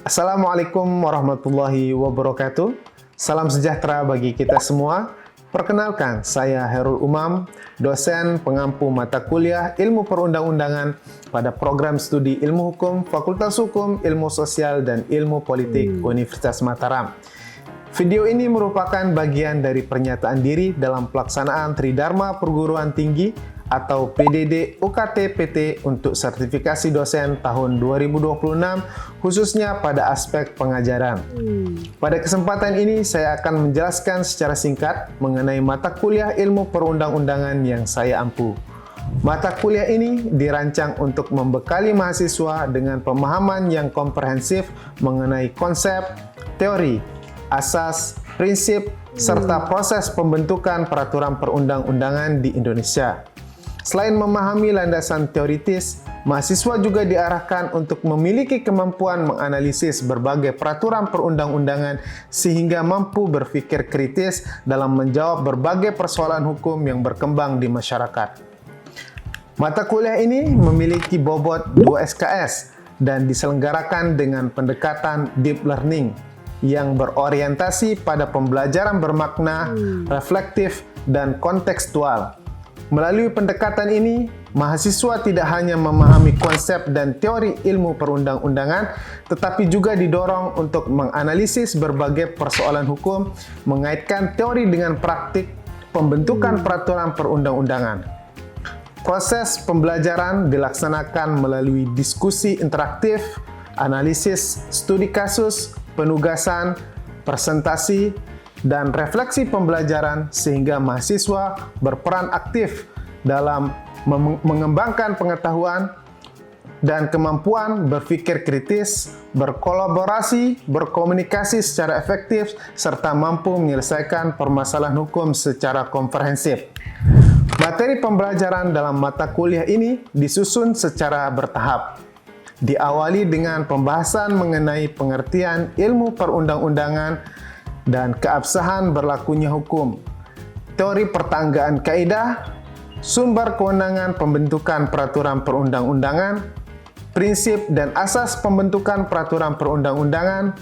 Assalamualaikum warahmatullahi wabarakatuh. Salam sejahtera bagi kita semua. Perkenalkan, saya Hairul Umam, dosen pengampu mata kuliah Ilmu Perundang-undangan pada program studi Ilmu Hukum, Fakultas Hukum, Ilmu Sosial, dan Ilmu Politik Universitas Mataram. Video ini merupakan bagian dari pernyataan diri dalam pelaksanaan Tridharma Perguruan Tinggi atau PDD UKT PT untuk sertifikasi dosen tahun 2026 khususnya pada aspek pengajaran. Pada kesempatan ini saya akan menjelaskan secara singkat mengenai mata kuliah ilmu perundang-undangan yang saya ampu. Mata kuliah ini dirancang untuk membekali mahasiswa dengan pemahaman yang komprehensif mengenai konsep, teori, asas, prinsip, serta proses pembentukan peraturan perundang-undangan di Indonesia. Selain memahami landasan teoritis, mahasiswa juga diarahkan untuk memiliki kemampuan menganalisis berbagai peraturan perundang-undangan sehingga mampu berpikir kritis dalam menjawab berbagai persoalan hukum yang berkembang di masyarakat. Mata kuliah ini memiliki bobot 2 SKS dan diselenggarakan dengan pendekatan deep learning yang berorientasi pada pembelajaran bermakna, reflektif, dan kontekstual. Melalui pendekatan ini, mahasiswa tidak hanya memahami konsep dan teori ilmu perundang-undangan, tetapi juga didorong untuk menganalisis berbagai persoalan hukum, mengaitkan teori dengan praktik pembentukan peraturan perundang-undangan. Proses pembelajaran dilaksanakan melalui diskusi interaktif, analisis studi kasus, penugasan, presentasi, dan refleksi pembelajaran sehingga mahasiswa berperan aktif dalam mengembangkan pengetahuan dan kemampuan berpikir kritis, berkolaborasi, berkomunikasi secara efektif, serta mampu menyelesaikan permasalahan hukum secara komprehensif. Materi pembelajaran dalam mata kuliah ini disusun secara bertahap. Diawali dengan pembahasan mengenai pengertian ilmu perundang-undangan dan keabsahan berlakunya hukum, teori pertanggaan kaidah, sumber kewenangan pembentukan peraturan perundang-undangan, prinsip dan asas pembentukan peraturan perundang-undangan,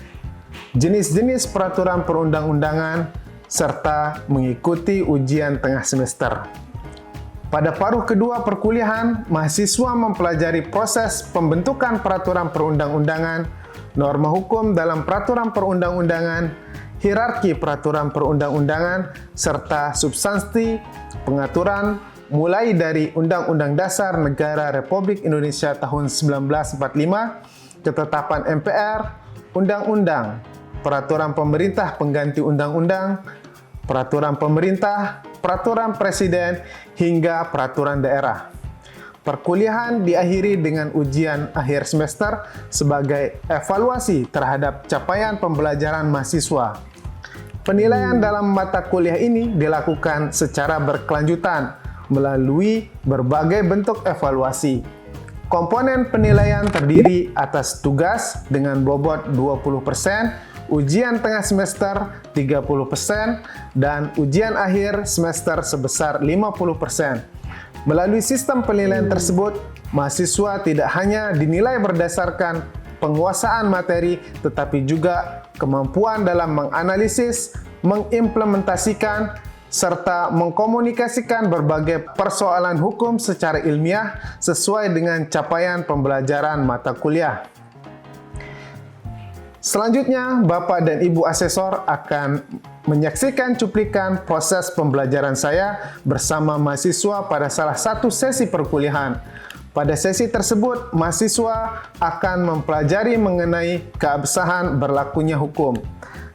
jenis-jenis peraturan perundang-undangan, serta mengikuti ujian tengah semester. Pada paruh kedua perkuliahan, mahasiswa mempelajari proses pembentukan peraturan perundang-undangan, norma hukum dalam peraturan perundang-undangan, hierarki peraturan perundang-undangan, serta substansi pengaturan mulai dari Undang-Undang Dasar Negara Republik Indonesia tahun 1945, ketetapan MPR, Undang-Undang, peraturan pemerintah pengganti undang-undang, peraturan pemerintah, peraturan presiden, hingga peraturan daerah. Perkuliahan diakhiri dengan ujian akhir semester sebagai evaluasi terhadap capaian pembelajaran mahasiswa. Penilaian dalam mata kuliah ini dilakukan secara berkelanjutan melalui berbagai bentuk evaluasi. Komponen penilaian terdiri atas tugas dengan bobot 20%, ujian tengah semester 30%, dan ujian akhir semester sebesar 50%. Melalui sistem penilaian tersebut, mahasiswa tidak hanya dinilai berdasarkan penguasaan materi, tetapi juga kemampuan dalam menganalisis, mengimplementasikan, serta mengkomunikasikan berbagai persoalan hukum secara ilmiah sesuai dengan capaian pembelajaran mata kuliah. Selanjutnya, Bapak dan Ibu asesor akan menyaksikan cuplikan proses pembelajaran saya bersama mahasiswa pada salah satu sesi perkuliahan. Pada sesi tersebut, mahasiswa akan mempelajari mengenai keabsahan berlakunya hukum.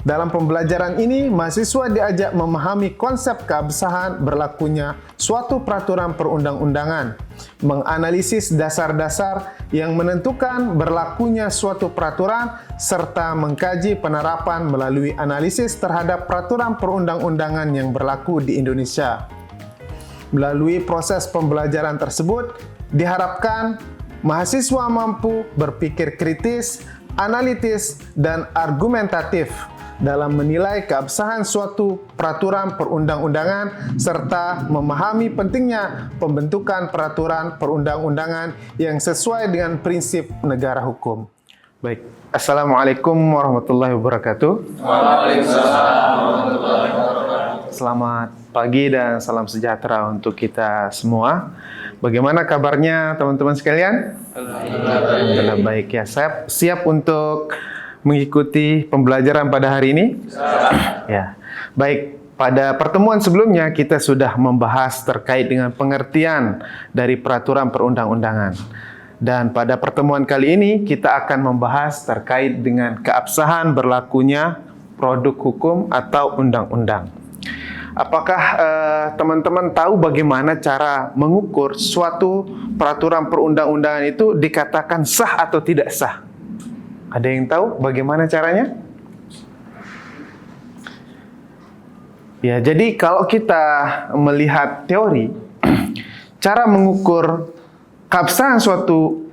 Dalam pembelajaran ini, mahasiswa diajak memahami konsep keabsahan berlakunya suatu peraturan perundang-undangan, menganalisis dasar-dasar yang menentukan berlakunya suatu peraturan, serta mengkaji penerapan melalui analisis terhadap peraturan perundang-undangan yang berlaku di Indonesia. Melalui proses pembelajaran tersebut, diharapkan mahasiswa mampu berpikir kritis, analitis, dan argumentatif dalam menilai keabsahan suatu peraturan perundang-undangan serta memahami pentingnya pembentukan peraturan perundang-undangan yang sesuai dengan prinsip negara hukum. Baik. Assalamualaikum warahmatullahi wabarakatuh. Waalaikumsalam warahmatullahi wabarakatuh. Selamat pagi dan salam sejahtera untuk kita semua. Bagaimana kabarnya teman-teman sekalian? Alhamdulillah baik ya. Siap untuk mengikuti pembelajaran pada hari ini? Ya. Baik, pada pertemuan sebelumnya kita sudah membahas terkait dengan pengertian dari peraturan perundang-undangan. Dan pada pertemuan kali ini kita akan membahas terkait dengan keabsahan berlakunya produk hukum atau undang-undang. Apakah teman-teman tahu bagaimana cara mengukur suatu peraturan perundang-undangan itu dikatakan sah atau tidak sah? Ada yang tahu bagaimana caranya? Ya, jadi kalau kita melihat teori, cara mengukur keabsahan suatu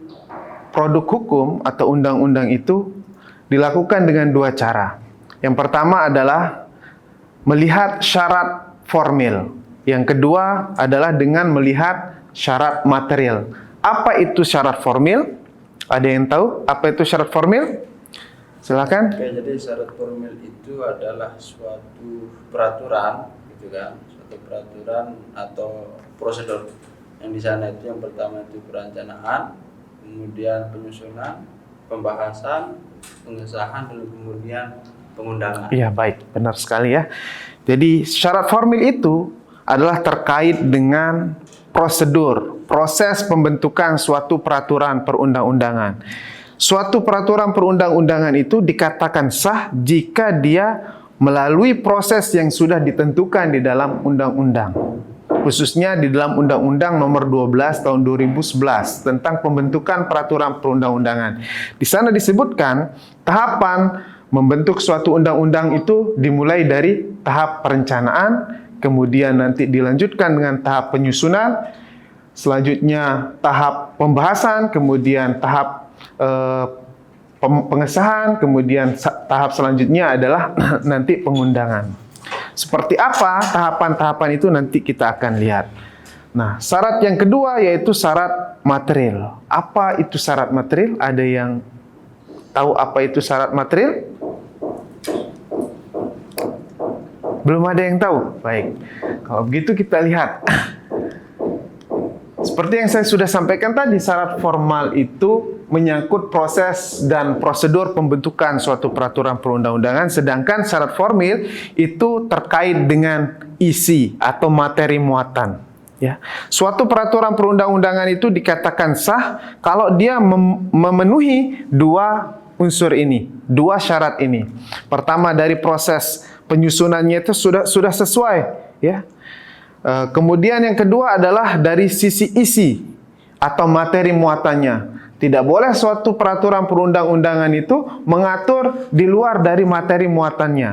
produk hukum atau undang-undang itu dilakukan dengan dua cara. Yang pertama adalah melihat syarat formil. Yang kedua adalah dengan melihat syarat material. Apa itu syarat formil? Ada yang tahu apa itu syarat formil? Silakan. Oke, jadi syarat formil itu adalah suatu peraturan, gitu kan? Suatu peraturan atau prosedur. Yang di sana itu yang pertama itu perencanaan, kemudian penyusunan, pembahasan, pengesahan, dan kemudian pengundangan. Iya, baik, benar sekali ya. Jadi syarat formil itu adalah terkait dengan prosedur, proses pembentukan suatu peraturan perundang-undangan. Suatu peraturan perundang-undangan itu dikatakan sah jika dia melalui proses yang sudah ditentukan di dalam undang-undang. Khususnya di dalam Undang-Undang Nomor 12 Tahun 2011 tentang pembentukan peraturan perundang-undangan. Di sana disebutkan tahapan membentuk suatu undang-undang itu dimulai dari tahap perencanaan, kemudian nanti dilanjutkan dengan tahap penyusunan, selanjutnya tahap pembahasan, kemudian tahap pengesahan, kemudian tahap selanjutnya adalah nanti pengundangan. Seperti apa tahapan-tahapan itu nanti kita akan lihat. Nah, syarat yang kedua yaitu syarat material. Apa itu syarat material? Ada yang tahu apa itu syarat material? Belum ada yang tahu? Baik. Kalau begitu kita lihat. Seperti yang saya sudah sampaikan tadi, syarat formal itu menyangkut proses dan prosedur pembentukan suatu peraturan perundang-undangan, sedangkan syarat formil itu terkait dengan isi atau materi muatan. Ya. Suatu peraturan perundang-undangan itu dikatakan sah kalau dia memenuhi dua unsur ini, dua syarat ini. Pertama, dari proses penyusunannya itu sudah sesuai, ya. Kemudian yang kedua adalah dari sisi isi atau materi muatannya. Tidak boleh suatu peraturan perundang-undangan itu mengatur di luar dari materi muatannya.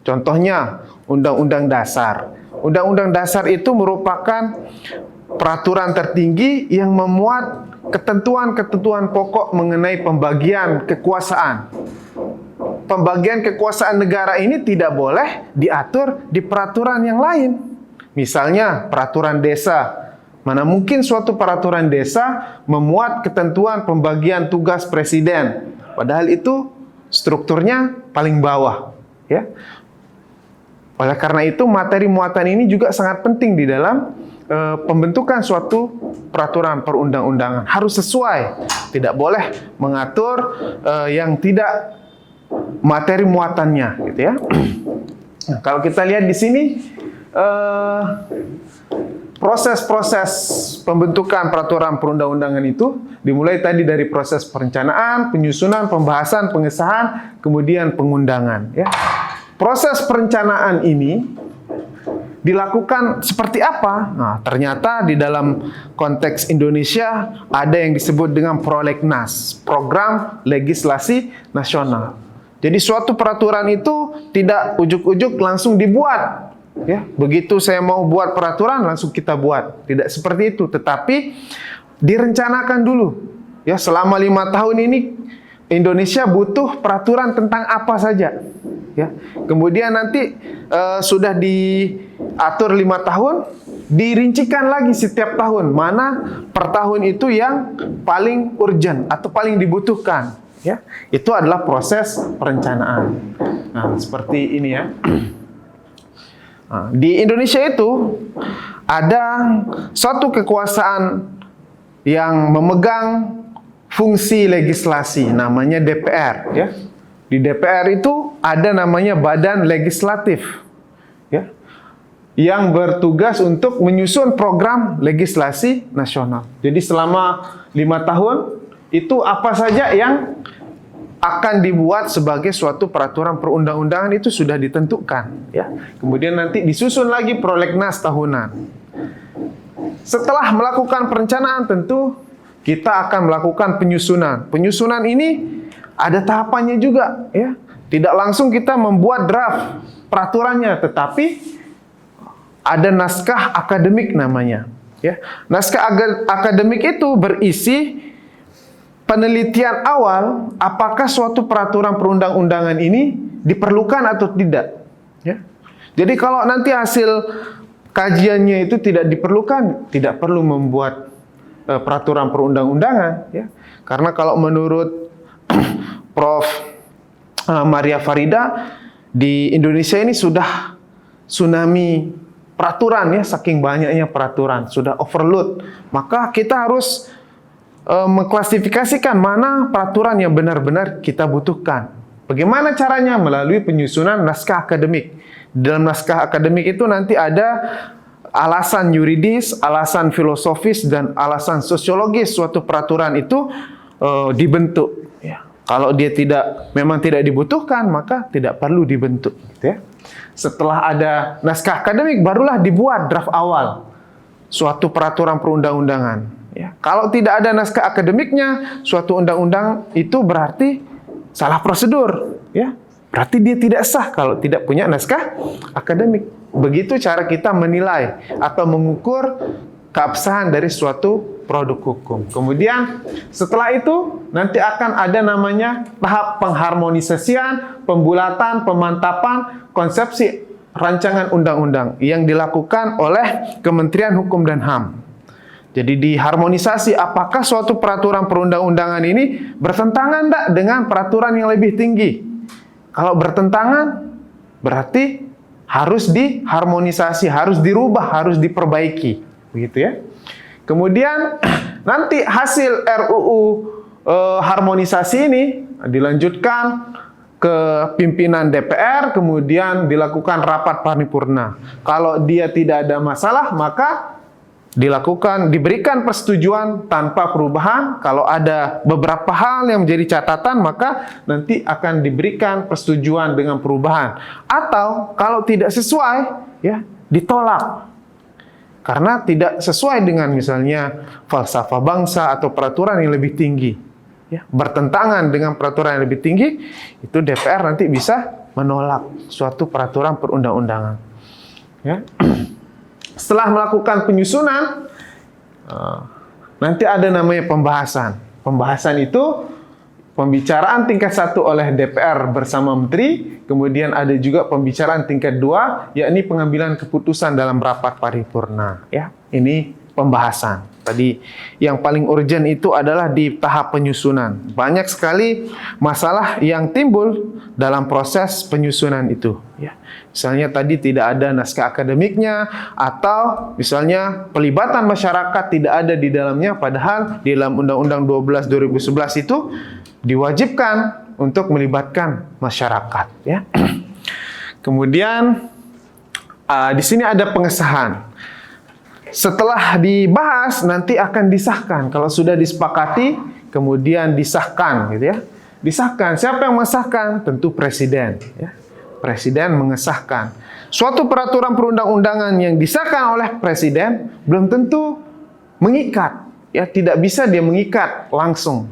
Contohnya, Undang-Undang Dasar. Undang-Undang Dasar itu merupakan peraturan tertinggi yang memuat ketentuan-ketentuan pokok mengenai pembagian kekuasaan. Pembagian kekuasaan negara ini tidak boleh diatur di peraturan yang lain. Misalnya, peraturan desa. Mana mungkin suatu peraturan desa memuat ketentuan pembagian tugas presiden, padahal itu strukturnya paling bawah, ya. Oleh karena itu materi muatan ini juga sangat penting di dalam pembentukan suatu peraturan perundang-undangan. Harus sesuai, tidak boleh mengatur yang tidak materi muatannya, gitu ya. Nah, kalau kita lihat di sini. Proses-proses pembentukan peraturan perundang-undangan itu dimulai tadi dari proses perencanaan, penyusunan, pembahasan, pengesahan, kemudian pengundangan. Ya. Proses perencanaan ini dilakukan seperti apa? Nah, ternyata di dalam konteks Indonesia ada yang disebut dengan Prolegnas, Program Legislasi Nasional. Jadi suatu peraturan itu tidak ujuk-ujuk langsung dibuat. Ya, begitu saya mau buat peraturan langsung kita buat. Tidak seperti itu, tetapi direncanakan dulu. Ya, selama 5 tahun ini Indonesia butuh peraturan tentang apa saja. Ya, kemudian nanti sudah diatur 5 tahun, dirincikan lagi setiap tahun mana per tahun itu yang paling urgent atau paling dibutuhkan. ya. Itu adalah proses perencanaan. Nah, seperti ini ya. Nah, di Indonesia itu ada suatu kekuasaan yang memegang fungsi legislasi, namanya DPR, ya. Di DPR itu ada namanya Badan Legislatif, ya, yang bertugas untuk menyusun program legislasi nasional. Jadi selama 5 tahun itu apa saja yang akan dibuat sebagai suatu peraturan perundang-undangan itu sudah ditentukan, ya. Kemudian nanti disusun lagi prolegnas tahunan. Setelah melakukan perencanaan, tentu kita akan melakukan penyusunan. Penyusunan ini ada tahapannya juga, ya. Tidak langsung kita membuat draft peraturannya, tetapi ada naskah akademik namanya, ya. Naskah akademik itu berisi penelitian awal apakah suatu peraturan perundang-undangan ini diperlukan atau tidak, ya. Jadi kalau nanti hasil kajiannya itu tidak diperlukan, tidak perlu membuat peraturan perundang-undangan, ya. Karena kalau menurut Prof. Maria Farida, di Indonesia ini sudah tsunami peraturan, ya, saking banyaknya peraturan, sudah overload. Maka kita harus mengklasifikasikan mana peraturan yang benar-benar kita butuhkan. Bagaimana caranya? Melalui penyusunan naskah akademik. Dalam naskah akademik itu nanti ada alasan yuridis, alasan filosofis, dan alasan sosiologis suatu peraturan itu dibentuk. Ya. Kalau dia memang tidak dibutuhkan, maka tidak perlu dibentuk. Gitu, ya. Setelah ada naskah akademik, barulah dibuat draft awal suatu peraturan perundang-undangan. Ya, kalau tidak ada naskah akademiknya, suatu undang-undang itu berarti salah prosedur, ya. Berarti dia tidak sah kalau tidak punya naskah akademik. Begitu cara kita menilai atau mengukur keabsahan dari suatu produk hukum. Kemudian setelah itu nanti akan ada namanya tahap pengharmonisasian, pembulatan, pemantapan konsepsi rancangan undang-undang yang dilakukan oleh Kementerian Hukum dan HAM. Jadi diharmonisasi apakah suatu peraturan perundang-undangan ini bertentangan tidak dengan peraturan yang lebih tinggi. Kalau bertentangan, berarti harus diharmonisasi, harus dirubah, harus diperbaiki. Begitu, ya. Kemudian nanti hasil RUU harmonisasi ini dilanjutkan ke pimpinan DPR, kemudian dilakukan rapat paripurna. Kalau dia tidak ada masalah, maka diberikan persetujuan tanpa perubahan. Kalau ada beberapa hal yang menjadi catatan, maka nanti akan diberikan persetujuan dengan perubahan. Atau kalau tidak sesuai, ya, ditolak. Karena tidak sesuai dengan misalnya falsafah bangsa atau peraturan yang lebih tinggi, ya, bertentangan dengan peraturan yang lebih tinggi, itu DPR nanti bisa menolak suatu peraturan perundang-undangan, ya. Setelah melakukan penyusunan, nanti ada namanya pembahasan. Pembahasan itu pembicaraan tingkat 1 oleh DPR bersama Menteri, kemudian ada juga pembicaraan tingkat 2, yakni pengambilan keputusan dalam rapat paripurna. Ya, ini pembahasan. Tadi yang paling urgent itu adalah di tahap penyusunan. Banyak sekali masalah yang timbul dalam proses penyusunan itu. Ya. Misalnya tadi tidak ada naskah akademiknya, atau misalnya pelibatan masyarakat tidak ada di dalamnya, padahal di dalam Undang-Undang 12 2011 itu diwajibkan untuk melibatkan masyarakat. Ya. Kemudian di sini ada pengesahan. Setelah dibahas nanti akan disahkan. Kalau sudah disepakati, kemudian disahkan, gitu ya. Disahkan. Siapa yang mengesahkan? Tentu presiden. Ya. Presiden mengesahkan. Suatu peraturan perundang-undangan yang disahkan oleh presiden belum tentu mengikat. Ya, tidak bisa dia mengikat langsung.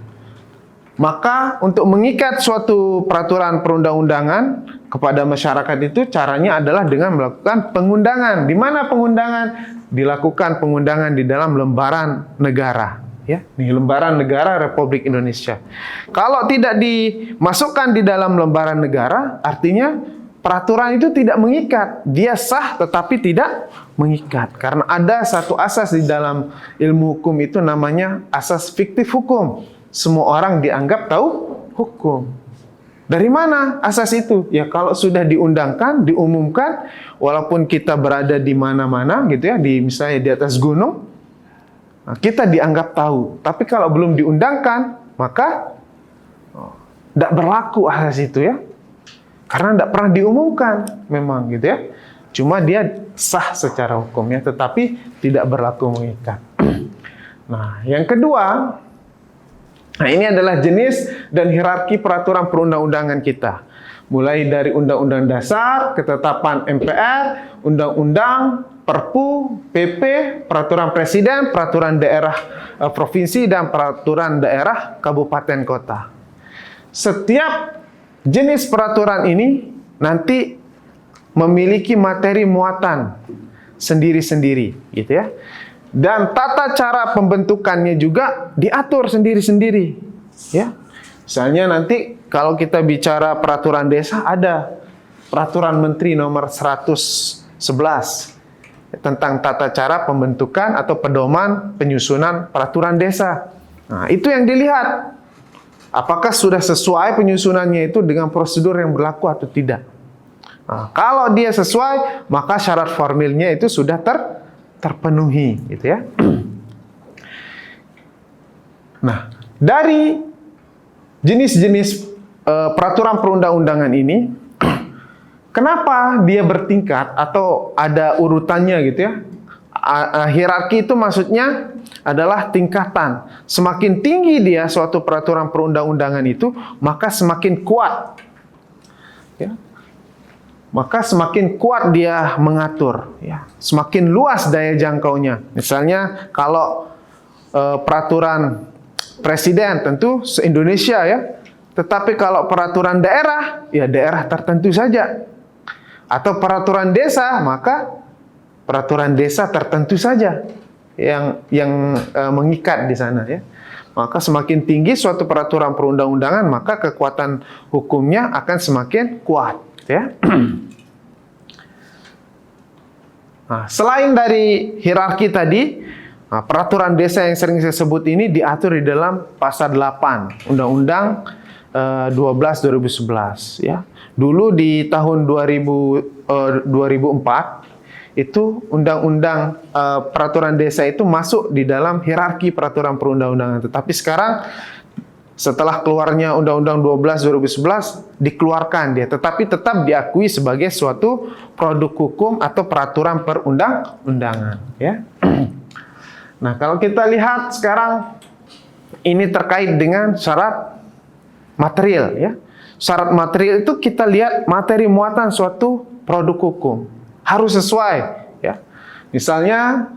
Maka untuk mengikat suatu peraturan perundang-undangan kepada masyarakat itu caranya adalah dengan melakukan pengundangan. Di mana pengundangan? Dilakukan pengundangan di dalam lembaran negara. Ya, di lembaran negara Republik Indonesia. Kalau tidak dimasukkan di dalam lembaran negara, artinya peraturan itu tidak mengikat. Dia sah tetapi tidak mengikat. Karena ada satu asas di dalam ilmu hukum itu namanya asas fiktif hukum. semua orang dianggap tahu hukum. Dari mana asas itu? Ya kalau sudah diundangkan, diumumkan, walaupun kita berada di mana-mana gitu ya, misalnya di atas gunung, nah, kita dianggap tahu. Tapi kalau belum diundangkan, maka tidak berlaku asas itu ya. Karena tidak pernah diumumkan memang gitu ya. Cuma dia sah secara hukum ya, tetapi tidak berlaku mengikat. Nah, yang kedua, nah ini adalah jenis dan hierarki peraturan perundang-undangan kita. Mulai dari Undang-Undang Dasar, Ketetapan MPR, Undang-Undang, Perpu, PP, Peraturan Presiden, Peraturan Daerah Provinsi, dan Peraturan Daerah Kabupaten Kota. Setiap jenis peraturan ini nanti memiliki materi muatan sendiri-sendiri, gitu ya. Dan tata cara pembentukannya juga diatur sendiri-sendiri, ya. Misalnya nanti kalau kita bicara peraturan desa, ada Peraturan Menteri nomor 111 tentang tata cara pembentukan atau pedoman penyusunan peraturan desa. Nah, itu yang dilihat. Apakah sudah sesuai penyusunannya itu dengan prosedur yang berlaku atau tidak. Nah, kalau dia sesuai, maka syarat formilnya itu sudah terpenuhi, gitu ya. Nah, dari jenis-jenis peraturan perundang-undangan ini, kenapa dia bertingkat atau ada urutannya gitu ya? Hierarki itu maksudnya adalah tingkatan. Semakin tinggi dia suatu peraturan perundang-undangan itu, maka semakin kuat. Ya. Maka semakin kuat dia mengatur. Ya. Semakin luas daya jangkaunya. Misalnya kalau peraturan presiden tentu se-Indonesia ya. Tetapi kalau peraturan daerah, ya daerah tertentu saja. Atau peraturan desa, maka peraturan desa tertentu saja yang mengikat di sana ya. Maka semakin tinggi suatu peraturan perundang-undangan, maka kekuatan hukumnya akan semakin kuat ya. Nah, selain dari hierarki tadi, nah, peraturan desa yang sering saya sebut ini diatur di dalam pasal 8 Undang-Undang 12/2011 ya. Dulu di tahun 2004 itu undang-undang peraturan desa itu masuk di dalam hierarki peraturan perundang-undangan. Tetapi sekarang setelah keluarnya Undang-Undang 12/2011 dikeluarkan dia, tetapi tetap diakui sebagai suatu produk hukum atau peraturan perundang-undangan ya. Nah, kalau kita lihat sekarang ini terkait dengan syarat material ya. Syarat material itu kita lihat materi muatan suatu produk hukum harus sesuai ya. Misalnya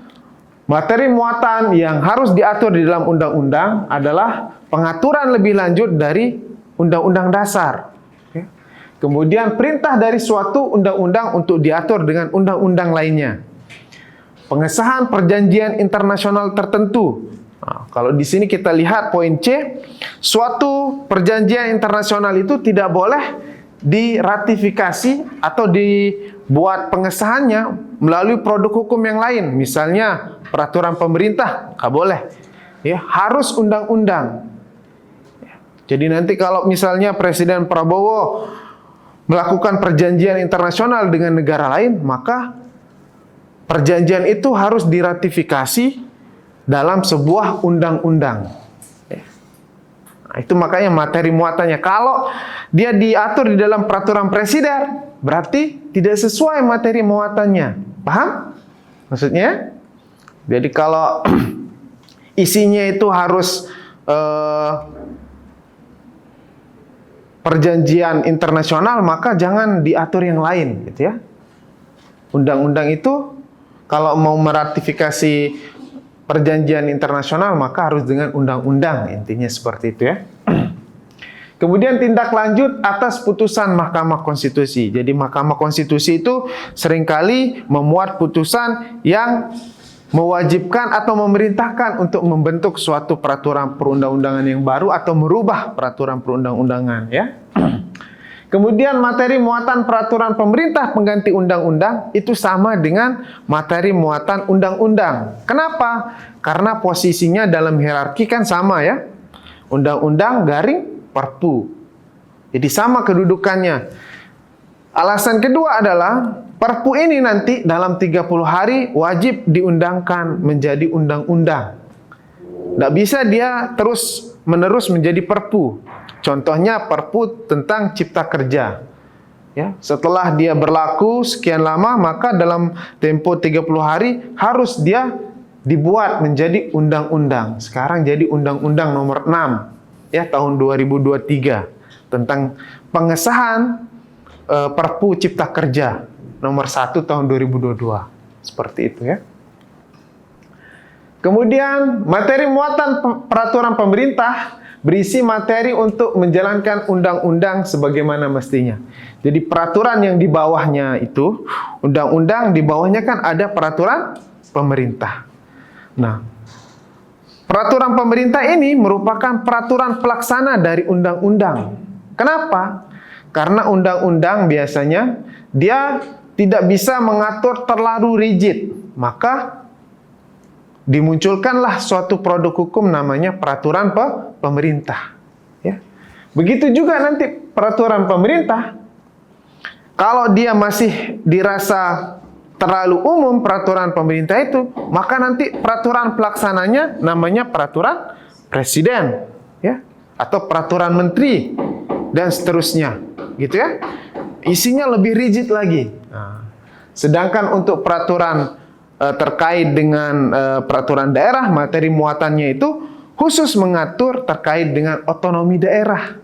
materi muatan yang harus diatur di dalam undang-undang adalah pengaturan lebih lanjut dari undang-undang dasar. Ya. Kemudian perintah dari suatu undang-undang untuk diatur dengan undang-undang lainnya. Pengesahan perjanjian internasional tertentu. Nah, kalau di sini kita lihat poin C, suatu perjanjian internasional itu tidak boleh diratifikasi atau dibuat pengesahannya melalui produk hukum yang lain. Misalnya peraturan pemerintah, nggak boleh. Ya, harus undang-undang. Jadi nanti kalau misalnya Presiden Prabowo melakukan perjanjian internasional dengan negara lain, maka perjanjian itu harus diratifikasi dalam sebuah undang-undang. Nah, itu makanya materi muatannya. Kalau dia diatur di dalam peraturan presiden, berarti tidak sesuai materi muatannya. Paham? Maksudnya? Jadi kalau isinya itu harus perjanjian internasional, maka jangan diatur yang lain, gitu ya. Undang-undang itu kalau mau meratifikasi perjanjian internasional, maka harus dengan undang-undang, intinya seperti itu ya. Kemudian tindak lanjut atas putusan Mahkamah Konstitusi. Jadi Mahkamah Konstitusi itu seringkali memuat putusan yang mewajibkan atau memerintahkan untuk membentuk suatu peraturan perundang-undangan yang baru atau merubah peraturan perundang-undangan ya. Kemudian materi muatan peraturan pemerintah pengganti undang-undang itu sama dengan materi muatan undang-undang. Kenapa? Karena posisinya dalam hierarki kan sama ya. undang-undang garing Perpu. Jadi sama kedudukannya. Alasan kedua adalah Perpu ini nanti dalam 30 hari wajib diundangkan menjadi undang-undang. Tidak bisa dia terus-menerus menjadi Perpu. Contohnya Perpu tentang Cipta Kerja. Ya, setelah dia berlaku sekian lama, maka dalam tempo 30 hari harus dia dibuat menjadi undang-undang. Sekarang jadi Undang-Undang Nomor 6 ya tahun 2023 tentang pengesahan Perpu Cipta Kerja Nomor 1 tahun 2022. Seperti itu ya. Kemudian materi muatan peraturan pemerintah berisi materi untuk menjalankan undang-undang sebagaimana mestinya. Jadi peraturan yang di bawahnya itu, undang-undang di bawahnya kan ada peraturan pemerintah. Nah, peraturan pemerintah ini merupakan peraturan pelaksana dari undang-undang. Kenapa? Karena undang-undang biasanya dia tidak bisa mengatur terlalu rigid. Maka dimunculkanlah suatu produk hukum namanya peraturan pemerintah. Ya. Begitu juga nanti peraturan pemerintah, kalau dia masih dirasa terlalu umum peraturan pemerintah itu, maka nanti peraturan pelaksananya namanya peraturan presiden, ya, atau peraturan menteri dan seterusnya, gitu ya. Isinya lebih rigid lagi. Nah, sedangkan untuk peraturan terkait dengan peraturan daerah, materi muatannya itu khusus mengatur terkait dengan otonomi daerah.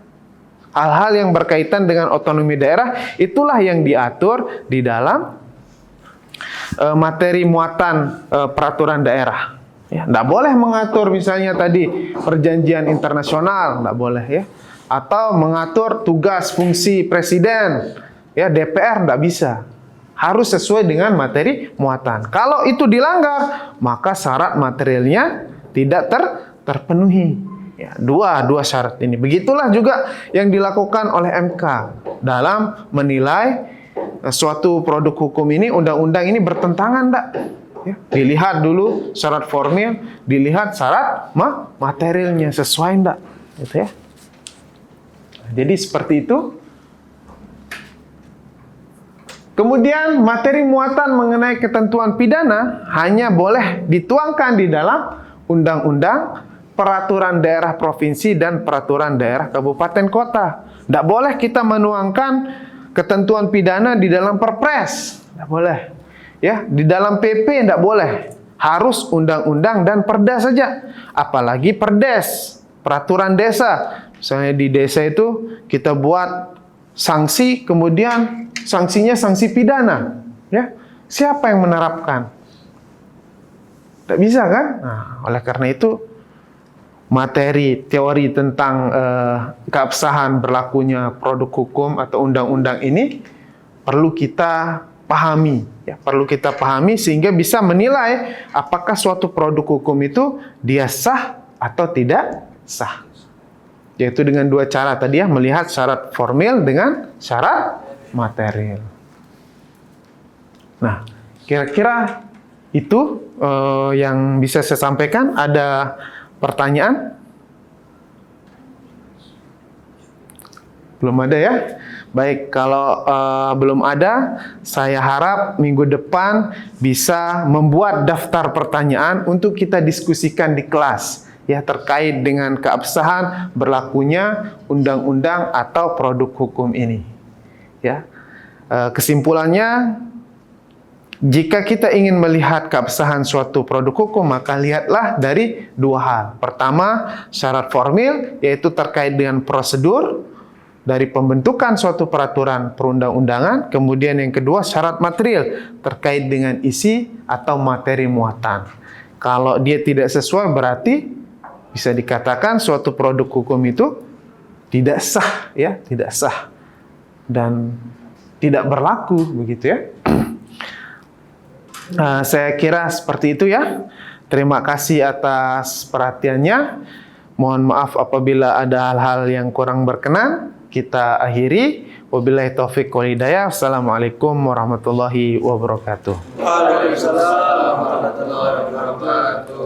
Hal-hal yang berkaitan dengan otonomi daerah itulah yang diatur di dalam materi muatan peraturan daerah. Ya, tidak boleh mengatur misalnya tadi perjanjian internasional, tidak boleh ya. Atau mengatur tugas fungsi presiden, ya DPR tidak bisa. Harus sesuai dengan materi muatan. Kalau itu dilanggar, maka syarat materialnya tidak terpenuhi. Ya, dua syarat ini. Begitulah juga yang dilakukan oleh MK dalam menilai suatu produk hukum ini, undang-undang ini bertentangan enggak. Ya, dilihat dulu syarat formil, dilihat syarat materialnya sesuai enggak. Gitu ya. Jadi seperti itu. Kemudian materi muatan mengenai ketentuan pidana hanya boleh dituangkan di dalam undang-undang, peraturan daerah provinsi dan peraturan daerah kabupaten kota. Tidak boleh kita menuangkan ketentuan pidana di dalam Perpres. Tidak boleh. Ya, di dalam PP tidak boleh. Harus undang-undang dan perda saja. Apalagi perdes, peraturan desa. Misalnya di desa itu kita buat sanksi, kemudian sanksinya sanksi pidana, ya. Siapa yang menerapkan? Tidak bisa kan? Nah, oleh karena itu materi teori tentang keabsahan berlakunya produk hukum atau undang-undang ini perlu kita pahami, ya. Perlu kita pahami sehingga bisa menilai apakah suatu produk hukum itu dia sah atau tidak sah. Yaitu dengan dua cara tadi ya, melihat syarat formil dengan syarat material. Nah, kira-kira itu yang bisa saya sampaikan. Ada pertanyaan? Belum ada ya? Baik, kalau belum ada, saya harap minggu depan bisa membuat daftar pertanyaan untuk kita diskusikan di kelas. Ya, terkait dengan keabsahan berlakunya undang-undang atau produk hukum ini. Ya, kesimpulannya, jika kita ingin melihat keabsahan suatu produk hukum, maka lihatlah dari dua hal. Pertama, syarat formil, yaitu terkait dengan prosedur dari pembentukan suatu peraturan perundang-undangan. Kemudian yang kedua, syarat material terkait dengan isi atau materi muatan. Kalau dia tidak sesuai, berarti bisa dikatakan suatu produk hukum itu tidak sah, ya, tidak sah dan tidak berlaku, begitu ya. Saya kira seperti itu ya. Terima kasih atas perhatiannya. Mohon maaf apabila ada hal-hal yang kurang berkenan. Kita akhiri. Wabillahi taufiq wal hidayah. Assalamualaikum warahmatullahi wabarakatuh. Waalaikumsalam warahmatullahi wabarakatuh.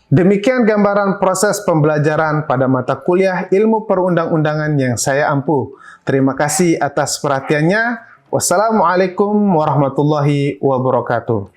Demikian gambaran proses pembelajaran pada mata kuliah Ilmu Perundang-undangan yang saya ampuh. Terima kasih atas perhatiannya. Wassalamualaikum warahmatullahi wabarakatuh.